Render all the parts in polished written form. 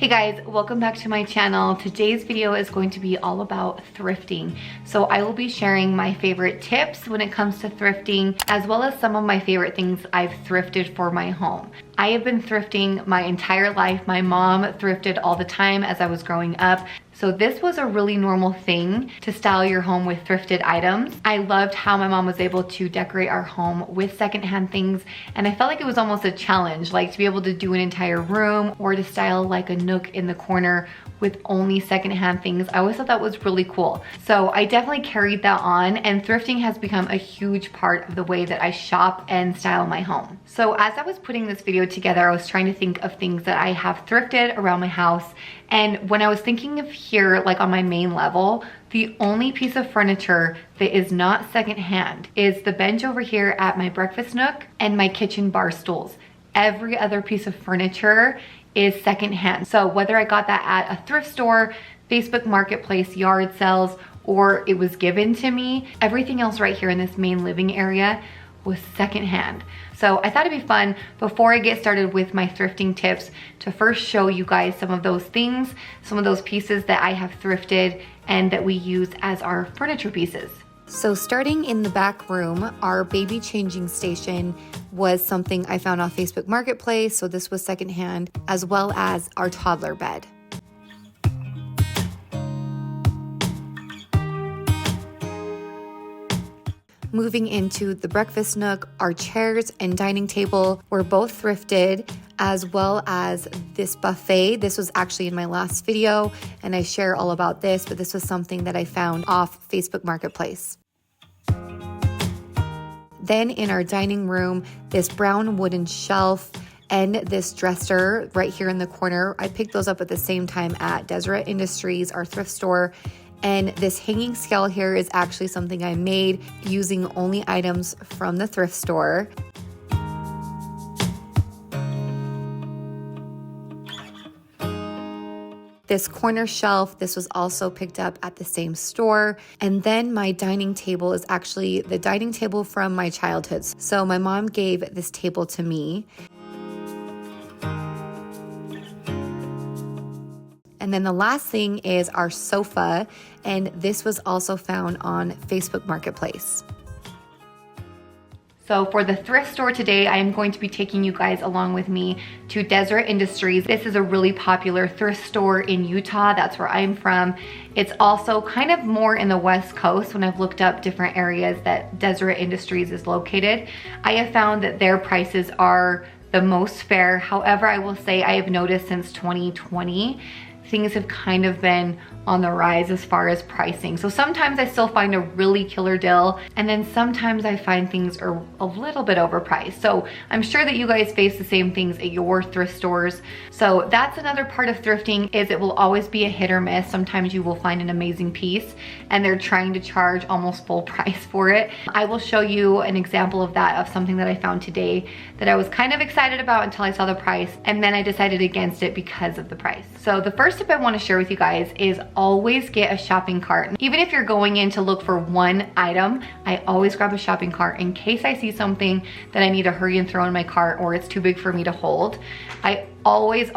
Hey guys, welcome back to my channel. Today's video is going to be all about thrifting. So I will be sharing my favorite tips when it comes to thrifting, as well as some of my favorite things I've thrifted for my home. I have been thrifting my entire life. My mom thrifted all the time as I was growing up. So this was a really normal thing to style your home with thrifted items. I loved how my mom was able to decorate our home with secondhand things, and I felt like it was almost a challenge, like to be able to do an entire room or to style like a nook in the corner with only secondhand things. I always thought that was really cool. So I definitely carried that on, and thrifting has become a huge part of the way that I shop and style my home. So as I was putting this video together, I was trying to think of things that I have thrifted around my house. And when I was thinking of here, like on my main level, the only piece of furniture that is not secondhand is the bench over here at my breakfast nook and my kitchen bar stools. Every other piece of furniture is secondhand. So whether I got that at a thrift store, Facebook Marketplace, yard sales, or it was given to me, everything else right here in this main living area was secondhand. So I thought it'd be fun before I get started with my thrifting tips to first show you guys some of those things, some of those pieces that I have thrifted and that we use as our furniture pieces. So starting in the back room, our baby changing station was something I found off Facebook Marketplace, so this was secondhand, as well as our toddler bed. Moving into the breakfast nook, our chairs and dining table were both thrifted, as well as this buffet. This was actually in my last video, and I share all about this, but this was something that I found off Facebook Marketplace. Then in our dining room, this brown wooden shelf and this dresser right here in the corner. I picked those up at the same time at Deseret Industries, our thrift store. And this hanging scale here is actually something I made using only items from the thrift store. This corner shelf, this was also picked up at the same store. And then my dining table is actually the dining table from my childhood. So my mom gave this table to me. And then the last thing is our sofa, and this was also found on Facebook Marketplace. So for the thrift store today, I am going to be taking you guys along with me to Deseret Industries. This is a really popular thrift store in Utah. That's where I'm from. It's also kind of more in the West Coast when I've looked up different areas that Deseret Industries is located. I have found that their prices are the most fair. However, I will say I have noticed since 2020, things have kind of been on the rise as far as pricing. So sometimes I still find a really killer deal, and then sometimes I find things are a little bit overpriced. So I'm sure that you guys face the same things at your thrift stores. So that's another part of thrifting, is it will always be a hit or miss. Sometimes you will find an amazing piece and they're trying to charge almost full price for it. I will show you an example of that, of something that I found today that I was kind of excited about until I saw the price, and then I decided against it because of the price. So the first tip I want to share with you guys is always get a shopping cart. Even if you're going in to look for one item, I always grab a shopping cart in case I see something that I need to hurry and throw in my cart, or it's too big for me to hold. I always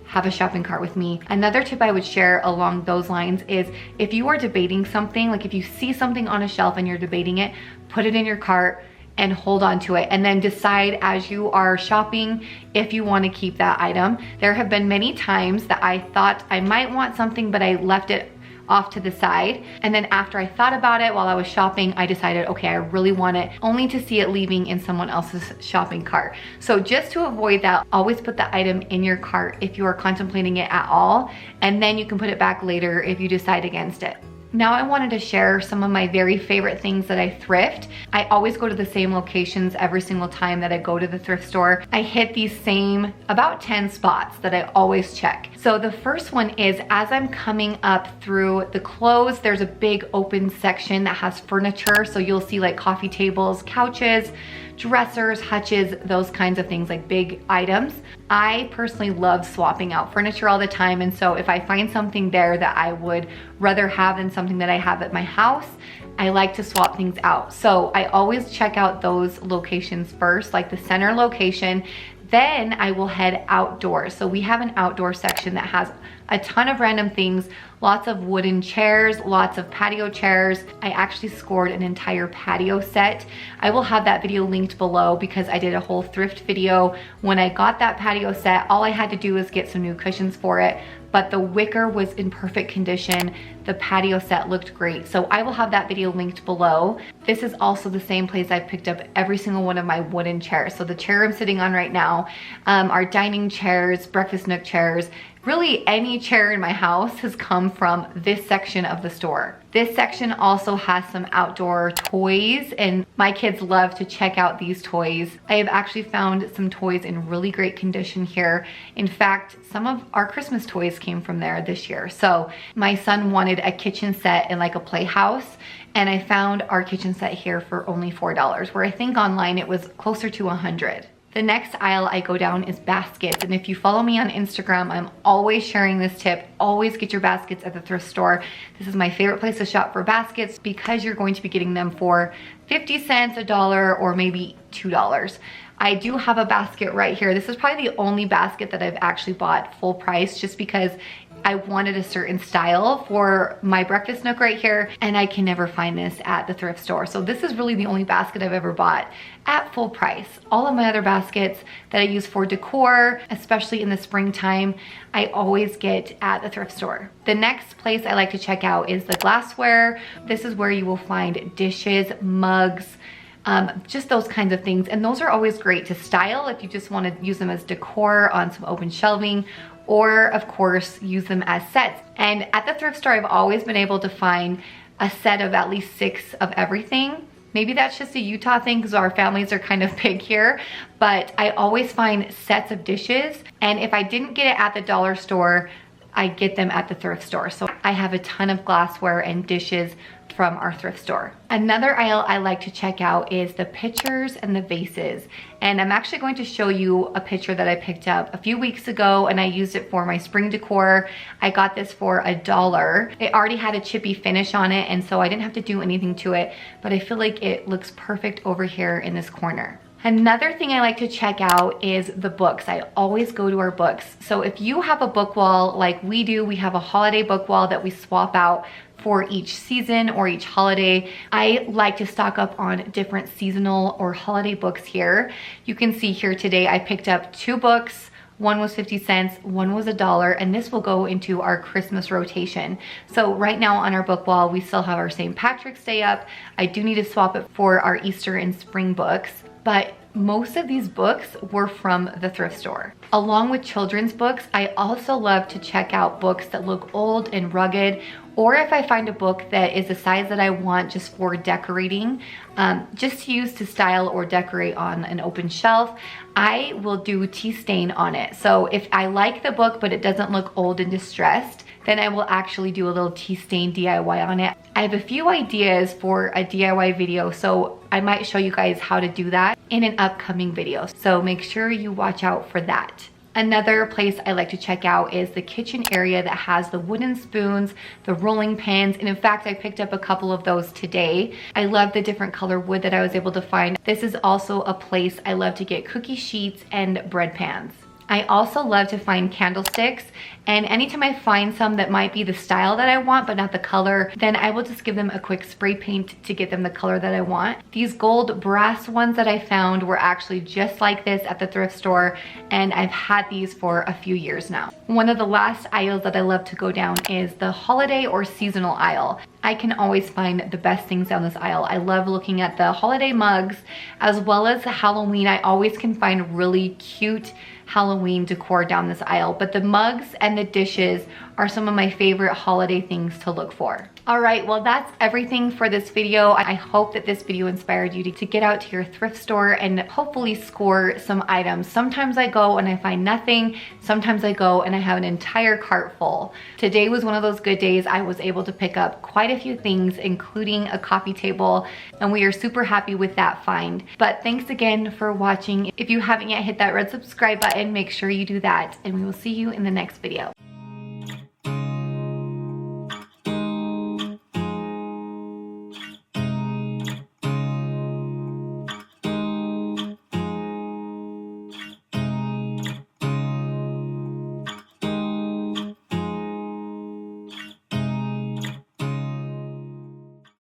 have a shopping cart with me. Another tip I would share along those lines is if you are debating something, like if you see something on a shelf and you're debating it, put it in your cart and hold on to it, and then decide as you are shopping if you want to keep that item. There have been many times that I thought I might want something, but I left it off to the side, and then after I thought about it while I was shopping, I decided, okay, I really want it, only to see it leaving in someone else's shopping cart. So just to avoid that, always put the item in your cart if you are contemplating it at all, and then you can put it back later if you decide against it. Now I wanted to share some of my very favorite things that I thrift. I always go to the same locations every single time that I go to the thrift store. I hit these same about 10 spots that I always check. So the first one is as I'm coming up through the clothes, there's a big open section that has furniture. So you'll see like coffee tables, couches, dressers, hutches, those kinds of things, like big items. I personally love swapping out furniture all the time, and so if I find something there that I would rather have than something that I have at my house, I like to swap things out. So I always check out those locations first, like the center location. Then I will head outdoors. So we have an outdoor section that has a ton of random things, lots of wooden chairs, lots of patio chairs. I actually scored an entire patio set. I will have that video linked below because I did a whole thrift video. When I got that patio set, all I had to do was get some new cushions for it, but the wicker was in perfect condition. The patio set looked great. So I will have that video linked below. This is also the same place I've picked up every single one of my wooden chairs. So the chair I'm sitting on right now, our dining chairs, breakfast nook chairs, really any chair in my house has come from this section of the store. This section also has some outdoor toys, and my kids love to check out these toys. I have actually found some toys in really great condition here. In fact, some of our Christmas toys came from there this year. So my son wanted a kitchen set in like a playhouse, and I found our kitchen set here for only $4, where I think online it was closer to $100. The next aisle I go down is baskets, and if you follow me on Instagram, I'm always sharing this tip. Always get your baskets at the thrift store. This is my favorite place to shop for baskets because you're going to be getting them for 50 cents, $1, or maybe $2. I do have a basket right here. This is probably the only basket that I've actually bought full price just because I wanted a certain style for my breakfast nook right here, and I can never find this at the thrift store. So this is really the only basket I've ever bought at full price. All of my other baskets that I use for decor, especially in the springtime, I always get at the thrift store. The next place I like to check out is the glassware. This is where you will find dishes, mugs, just those kinds of things. And those are always great to style if you just want to use them as decor on some open shelving, or of course use them as sets. And at the thrift store, I've always been able to find a set of at least 6 of everything. Maybe that's just a Utah thing because our families are kind of big here, but I always find sets of dishes. And if I didn't get it at the dollar store, I get them at the thrift store. So I have a ton of glassware and dishes from our thrift store. Another aisle I like to check out is the pitchers and the vases. And I'm actually going to show you a pitcher that I picked up a few weeks ago, and I used it for my spring decor. I got this for $1. It already had a chippy finish on it, and so I didn't have to do anything to it, but I feel like it looks perfect over here in this corner. Another thing I like to check out is the books. I always go to our books. So if you have a book wall like we do, we have a holiday book wall that we swap out for each season or each holiday. I like to stock up on different seasonal or holiday books here. You can see here today I picked up 2 books. One was 50 cents, one was $1, and this will go into our Christmas rotation. So right now on our book wall, we still have our St. Patrick's Day up. I do need to swap it for our Easter and spring books, but most of these books were from the thrift store. Along with children's books, I also love to check out books that look old and rugged, or if I find a book that is the size that I want just for decorating, just to use to style or decorate on an open shelf, I will do tea stain on it. So if I like the book but it doesn't look old and distressed, then I will actually do a little tea stain DIY on it. I have a few ideas for a DIY video, so I might show you guys how to do that in an upcoming video. So make sure you watch out for that. Another place I like to check out is the kitchen area that has the wooden spoons, the rolling pins, and in fact, I picked up a couple of those today. I love the different color wood that I was able to find. This is also a place I love to get cookie sheets and bread pans. I also love to find candlesticks, and anytime I find some that might be the style that I want but not the color, then I will just give them a quick spray paint to get them the color that I want. These gold brass ones that I found were actually just like this at the thrift store, and I've had these for a few years now. One of the last aisles that I love to go down is the holiday or seasonal aisle. I can always find the best things down this aisle. I love looking at the holiday mugs as well as the Halloween. I always can find really cute Halloween decor down this aisle, but the mugs and the dishes are some of my favorite holiday things to look for. All right, well, that's everything for this video. I hope that this video inspired you to get out to your thrift store and hopefully score some items. Sometimes I go and I find nothing. Sometimes I go and I have an entire cart full. Today was one of those good days. I was able to pick up quite a few things, including a coffee table, and we are super happy with that find. But thanks again for watching. If you haven't yet hit that red subscribe button, make sure you do that, and we will see you in the next video.